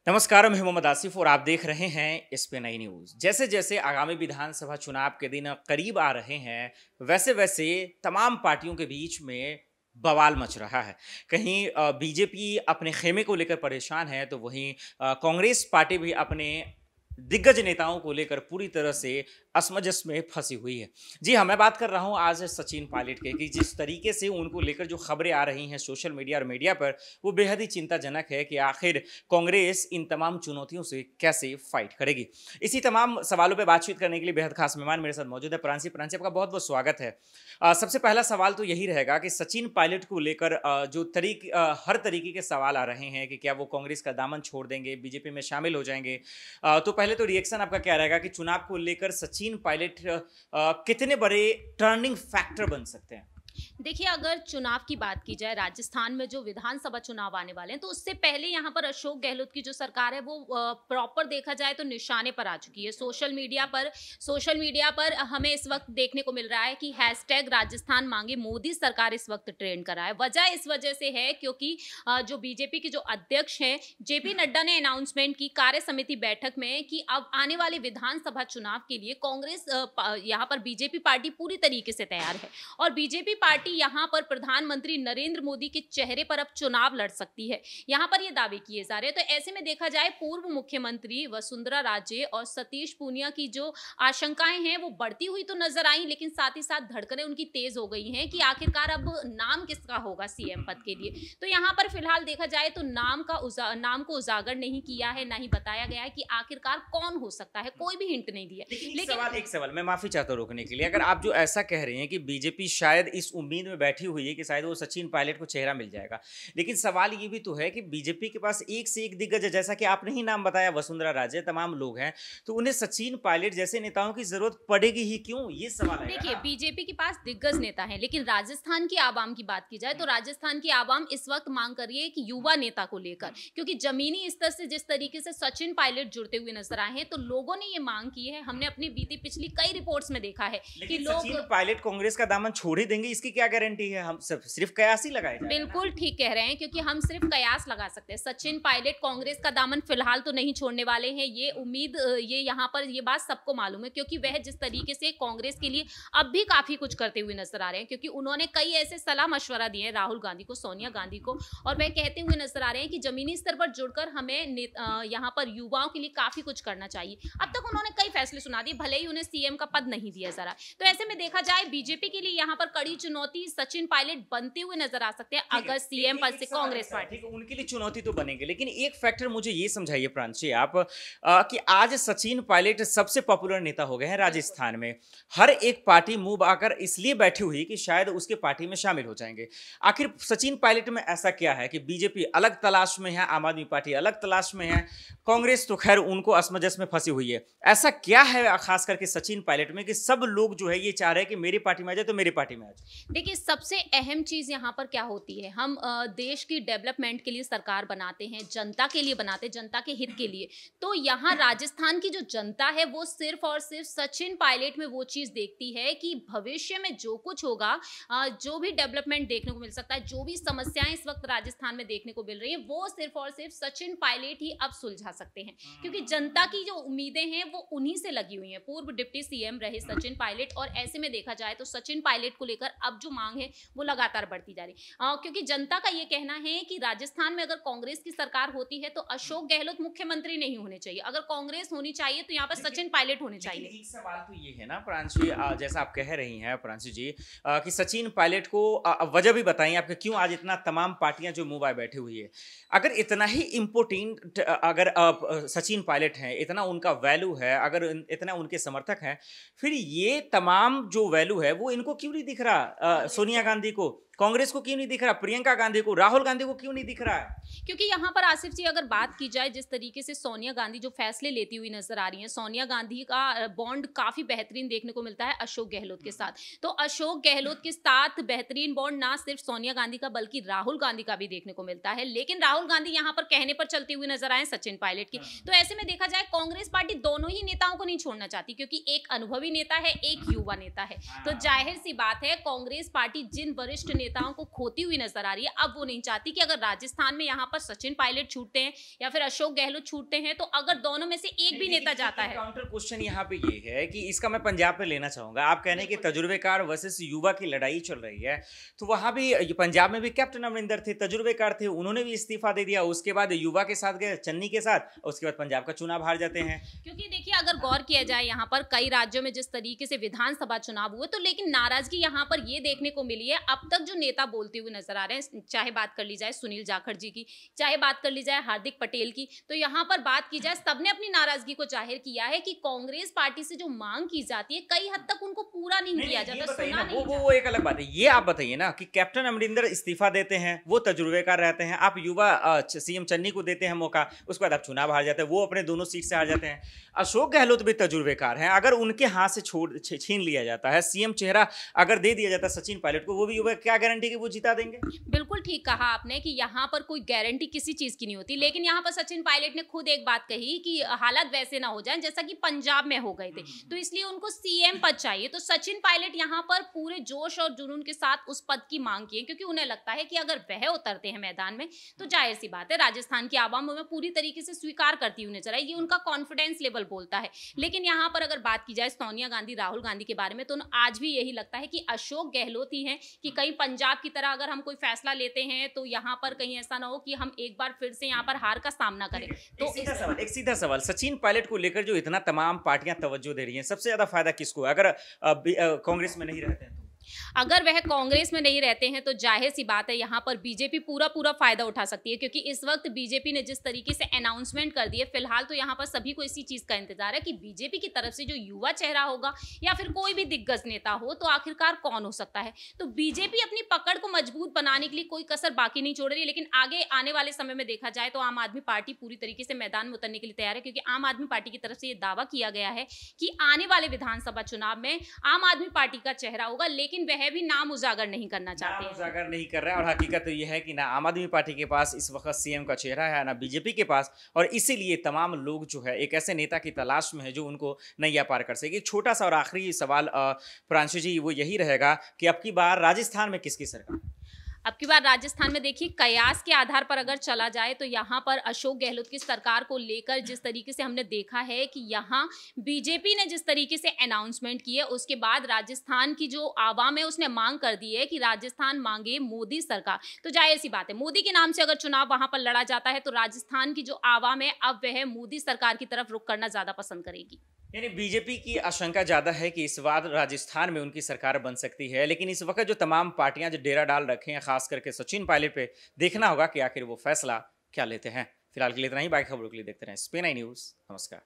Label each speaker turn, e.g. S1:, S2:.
S1: नमस्कार, मैं मोहम्मद आसिफ और आप देख रहे हैं इस पे नई न्यूज़। जैसे जैसे आगामी विधानसभा चुनाव के दिन करीब आ रहे हैं, वैसे वैसे तमाम पार्टियों के बीच में बवाल मच रहा है। कहीं बीजेपी अपने खेमे को लेकर परेशान है, तो वहीं कांग्रेस पार्टी भी अपने दिग्गज नेताओं को लेकर पूरी तरह से असमंजस में फंसी हुई है। जी हाँ, मैं बात कर रहा हूँ आज सचिन पायलट के कि जिस तरीके से उनको लेकर जो खबरें आ रही हैं सोशल मीडिया और मीडिया पर, वो बेहद ही चिंताजनक है कि आखिर कांग्रेस इन तमाम चुनौतियों से कैसे फाइट करेगी। इसी तमाम सवालों पर बातचीत करने के लिए बेहद खास मेहमान मेरे साथ मौजूद है, प्रांशी। प्रांशी, आपका बहुत बहुत स्वागत है। सबसे पहला सवाल तो यही रहेगा कि सचिन पायलट को लेकर हर तरीके के सवाल आ रहे हैं कि क्या वो कांग्रेस का दामन छोड़ देंगे, बीजेपी में शामिल हो जाएंगे। तो पहले तो रिएक्शन आपका क्या रहेगा कि चुनाव को लेकर सचिन पायलट कितने बड़े टर्निंग फैक्टर बन सकते हैं?
S2: देखिए, अगर चुनाव की बात की जाए, राजस्थान में जो विधानसभा चुनाव आने वाले हैं, तो उससे पहले यहाँ पर अशोक गहलोत की जो सरकार है वो प्रॉपर देखा जाए तो निशाने पर आ चुकी है। सोशल मीडिया पर हमें इस वक्त देखने को मिल रहा है कि हैशटैग राजस्थान मांगे मोदी सरकार इस वक्त ट्रेंड कर रहा है। वजह इस वजह से है क्योंकि जो बीजेपी के जो अध्यक्ष हैं जेपी नड्डा ने अनाउंसमेंट की कार्य समिति बैठक में कि अब आने वाले विधानसभा चुनाव के लिए कांग्रेस यहाँ पर बीजेपी पार्टी पूरी तरीके से तैयार है और बीजेपी पार्टी यहां पर प्रधानमंत्री नरेंद्र मोदी के चेहरे पर अब चुनाव लड़ सकती है। यहां पर ये दावे किए जा रहे हैं। तो ऐसे में देखा जाए, पूर्व मुख्यमंत्री वसुंधरा राजे और सतीश पूनिया की जो आशंकाएं हैं वो बढ़ती हुई तो नजर आई, लेकिन साथ ही साथ धड़कनें उनकी तेज हो गई हैं कि आखिरकार अब नाम किसका होगा सीएम पद के लिए। तो यहां पर फिलहाल देखा जाए तो नाम को उजागर नहीं किया है, ना ही बताया गया है कि आखिरकार कौन हो सकता है, कोई भी हिंट नहीं दिया।
S1: लेकिन एक सवाल मैं माफी चाहता हूं रोकने के लिए। अगर आप जो ऐसा कह रहे हैं कि बीजेपी शायद इस उम्मीद में बैठी हुई है कि शायद वो सचिन पायलट को चेहरा मिल जाएगा, लेकिन सवाल ये भी तो है कि बीजेपी के पास एक से एक दिग्गज है, जैसा कि आपने ही नाम बताया, वसुंधरा राजे, तमाम लोग हैं, तो उन्हें सचिन पायलट जैसे नेताओं की जरूरत पड़ेगी ही क्यों, ये सवाल है।
S2: देखिए, बीजेपी के पास दिग्गज नेता हैं, लेकिन राजस्थान की आवाम की बात की जाए तो राजस्थान की आवाम इस वक्त मांग कर रही है कि युवा नेता को लेकर, क्योंकि जमीनी स्तर से जिस तरीके से सचिन पायलट जुड़ते हुए नजर आए हैं, तो लोगों ने ये मांग की है। हमने अपनी पिछली कई रिपोर्ट्स में देखा है कि लोग
S1: सचिन पायलट कांग्रेस का दामन छोड़ ही देंगे, इसकी क्या गारंटी है? हम सिर्फ कयास ही लगाए जा रहे हैं।
S2: बिल्कुल ठीक कह रहे हैं, क्योंकि हम सिर्फ कयास लगा सकते हैं। सचिन पायलट कांग्रेस का दामन फिलहाल तो नहीं छोड़ने वाले हैं, ये उम्मीद ये यहाँ पर ये बात सबको मालूम है, क्योंकि वह जिस तरीके से कांग्रेस के लिए अब भी काफी कुछ करते हुए नजर आ रहे हैं, क्योंकि उन्होंने कई ऐसे सलाह मशवरा दिए राहुल गांधी को, सोनिया गांधी को, और वह कहते हुए नजर आ रहे हैं कि जमीनी स्तर पर जुड़कर हमें यहाँ पर युवाओं के लिए काफी कुछ करना चाहिए। अब तक उन्होंने कई फैसले सुना दिए, भले ही उन्हें सीएम का पद नहीं दिया जरा। तो ऐसे में देखा जाए, बीजेपी के लिए यहाँ पर कड़ी चुनौती सचिन पायलट बनते हुए नजर आ सकते हैं अगर सीएम पद से कांग्रेस पार्टी।
S1: उनके लिए चुनौती तो बनेगी, लेकिन एक फैक्टर मुझे ये समझाइए प्रांशी आप, कि आज सचिन पायलट सबसे पॉपुलर नेता हो गए हैं राजस्थान में। हर एक पार्टी मुंह आकर इसलिए बैठी हुई कि शायद उसके पार्टी में शामिल हो जाएंगे। आखिर सचिन पायलट में ऐसा क्या है कि बीजेपी अलग तलाश में है, आम आदमी पार्टी अलग तलाश में है, कांग्रेस तो खैर उनको असमंजस में फंसी हुई है। ऐसा क्या है खास करके सचिन पायलट में कि सब लोग जो है ये चाह रहे हैं कि मेरी पार्टी में आ जाए तो मेरी पार्टी में आ जाए?
S2: देखिए, सबसे अहम चीज यहाँ पर क्या होती है, हम देश की डेवलपमेंट के लिए सरकार बनाते हैं, जनता के लिए बनाते हैं, जनता के हित के लिए। तो यहाँ राजस्थान की जो जनता है वो सिर्फ और सिर्फ सचिन पायलट में वो चीज देखती है कि भविष्य में जो कुछ होगा, जो भी डेवलपमेंट देखने को मिल सकता है, जो भी समस्याएं इस वक्त राजस्थान में देखने को मिल रही है, वो सिर्फ और सिर्फ सचिन पायलट ही अब सुलझा सकते हैं, क्योंकि जनता की जो उम्मीदें हैं वो उन्हीं से लगी हुई हैं। पूर्व डिप्टी सीएम रहे सचिन पायलट, और ऐसे में देखा जाए तो सचिन पायलट को लेकर अब जो मांग है वो लगातार बढ़ती जा रही है, क्योंकि जनता का ये कहना है कि राजस्थान में अगर कांग्रेस की सरकार होती है तो अशोक गहलोत मुख्यमंत्री नहीं होने चाहिए, अगर कांग्रेस होनी चाहिए तो यहाँ पर सचिन पायलट होने चाहिए।
S1: एक सवाल तो ये है ना प्रांशी, जैसा आप कह रही हैं प्रांशी जी, कि सचिन पायलट को वजह भी बताइए आपके क्यों आज इतना तमाम पार्टियां जो मुंह बाय बैठी हुई है। अगर इतना ही इम्पोर्टेंट अगर सचिन पायलट हैं, इतना उनका वैल्यू है, अगर इतना उनके समर्थक हैं, फिर ये तमाम जो वैल्यू है वो इनको क्यों नहीं दिख रहा? सोनिया गांधी को, कांग्रेस को क्यों नहीं दिख रहा? प्रियंका गांधी को, राहुल गांधी को क्यों नहीं दिख रहा है?
S2: क्योंकि यहाँ पर आसिफ जी, अगर बात की जाए जिस तरीके से सोनिया गांधी जो फैसले लेती हुई नजर आ रही हैं, सोनिया गांधी का बॉन्ड काफी बेहतरीन देखने को मिलता है अशोक गहलोत के साथ। तो अशोक गहलोत के साथ बेहतरीन बॉन्ड ना सिर्फ सोनिया गांधी का बल्कि राहुल गांधी का भी देखने को मिलता है, लेकिन राहुल गांधी यहाँ पर कहने पर चलते हुए नजर आए सचिन पायलट की। तो ऐसे में देखा जाए, कांग्रेस पार्टी दोनों ही नेताओं को नहीं छोड़ना चाहती, क्योंकि एक अनुभवी नेता है, एक युवा नेता है। तो जाहिर सी बात है कांग्रेस पार्टी जिन वरिष्ठ नेताओं को खोती हुई नजर आ रही है, अब वो नहीं चाहती कि अगर राजस्थान में यहाँ पर सचिन पायलट छूटते हैं या फिर अशोक गहलोत छूटते हैं, तो अगर दोनों में से एक भी नेता जाता है।
S1: काउंटर क्वेश्चन यहाँ पे ये है कि इसका मैं पंजाब पे लेना चाहूंगा। आप कह रहे हैं कि तजुर्बेकार वर्सेस युवा की लड़ाई चल रही है, तो वहां भी पंजाब में भी कैप्टन अमरिंदर थे, तजुर्बेकार थे, उन्होंने भी इस्तीफा दे दिया। उसके बाद युवा के साथ गए, चन्नी के साथ, उसके बाद पंजाब का चुनाव हार जाते हैं।
S2: क्योंकि देखिए अगर गौर किया जाए यहाँ पर कई राज्यों में जिस तरीके से विधानसभा चुनाव हुए, तो लेकिन नाराजगी यहाँ पर ये देखने को मिली है। अब तक जो नेता बोलते हुए नजर आ रहे हैं, चाहे बात कर ली जाए सुनील जाखड़ जी की, चाहे बात कर ली जाए हार्दिक पटेल की, तो यहाँ पर बात की जाए सबने अपनी नाराजगी को जाहिर किया है कि कांग्रेस पार्टी से जो मांग की जाती है कई हद तक उनको पूरा नहीं किया जाता, सुना नहीं जाता।
S1: वो एक अलग बात है। ये आप बताइए ना कि कैप्टन अमरिंदर इस्तीफा देते हैं, वो तजुर्बेकार रहते हैं, आप युवा सीएम चन्नी को देते हैं मौका, उसके बाद आप चुनाव हार जाते हैं, वो अपने दोनों सीट से हार जाते हैं। अशोक गहलोत भी तजुर्बेकार हैं, अगर उनके हाथ से छीन लिया जाता है, सीएम चेहरा अगर दे दिया जाता है सचिन पायलट को, वो भी युवा क्या गारंटी कि वो जिता देंगे?
S2: बिल्कुल ठीक कहा आपने कि यहाँ पर कोई गारंटी किसी चीज की नहीं होती, लेकिन यहाँ पर सचिन पायलट ने खुद एक बात कही कि हालात वैसे ना हो जाएं जैसा कि पंजाब में हो गए थे, तो इसलिए उनको सीएम पद चाहिए। तो सचिन पायलट यहाँ पर पूरे जोश और जुनून के साथ उस पद की मांग की है, क्योंकि उन्हें लगता है कि अगर वह उतरते हैं मैदान में तो जाहिर सी बात है राजस्थान की आवाम में पूरी तरीके से स्वीकार करती हुई नजर आएगी, उनका कॉन्फिडेंस लेवल बोलता है। लेकिन यहाँ पर अगर बात की जाए सोनिया गांधी राहुल गांधी के बारे में, तो आज भी यही लगता है कि अशोक गहलोत ही हैं कि कहीं पंजाब की तरह अगर हम कोई फैसला लेते हैं तो यहाँ पर कहीं ऐसा ना हो कि हम एक बार फिर से यहाँ पर हार का सामना करें। तो
S1: एक सीधा सवाल सचिन पायलट को लेकर जो इतना तमाम पार्टियां तवज्जो दे रही हैं, सबसे ज्यादा फायदा किसको है अगर कांग्रेस में नहीं रहते हैं तो?
S2: अगर वह कांग्रेस में नहीं रहते हैं तो जाहिर सी बात है यहाँ पर बीजेपी पूरा फायदा उठा सकती है, क्योंकि इस वक्त बीजेपी ने जिस तरीके से अनाउंसमेंट कर दी है, फिलहाल तो यहाँ पर सभी को इसी चीज का इंतजार है कि बीजेपी की तरफ से जो युवा चेहरा होगा या फिर कोई भी दिग्गज नेता हो तो आखिरकार कौन हो सकता है। तो बीजेपी अपनी पकड़ को मजबूत बनाने के लिए कोई कसर बाकी नहीं छोड़ रही है, लेकिन आगे आने वाले समय में देखा जाए तो आम आदमी पार्टी पूरी तरीके से मैदान में उतरने के लिए तैयार है, क्योंकि आम आदमी पार्टी की तरफ से यह दावा किया गया है कि आने वाले विधानसभा चुनाव में आम आदमी पार्टी का चेहरा होगा, लेकिन वह भी नाम उजागर नहीं करना चाहते हैं।
S1: उजागर नहीं कर रहा है, और हकीकत तो यह है कि ना आम आदमी पार्टी के पास इस वक्त सीएम का चेहरा है, ना बीजेपी के पास, और इसीलिए तमाम लोग जो है एक ऐसे नेता की तलाश में है जो उनको नैया पार कर सके। एक छोटा सा और आखिरी सवाल प्रांशु जी, वो यही रहेगा कि अब की बार राजस्थान में किसकी सरकार?
S2: अब की बार राजस्थान में देखिए कयास के आधार पर अगर चला जाए तो यहाँ पर अशोक गहलोत की सरकार को लेकर जिस तरीके से हमने देखा है कि यहाँ बीजेपी ने जिस तरीके से अनाउंसमेंट की है, उसके बाद राजस्थान की जो आवाम है उसने मांग कर दी है कि राजस्थान मांगे मोदी सरकार। तो जाहिर सी बात है मोदी के नाम से अगर चुनाव वहां पर लड़ा जाता है तो राजस्थान की जो आवाम है अब वह मोदी सरकार की तरफ रुख करना ज्यादा पसंद करेगी।
S1: यानी बीजेपी की आशंका ज्यादा है कि इस बार राजस्थान में उनकी सरकार बन सकती है, लेकिन इस वक्त जो तमाम पार्टियां जो डेरा डाल रखे हैं, खास करके सचिन पायलट पे, देखना होगा कि आखिर वो फैसला क्या लेते हैं। फिलहाल के लिए इतना ही, बाकी खबरों के लिए देखते रहें स्पेन आई न्यूज़। नमस्कार।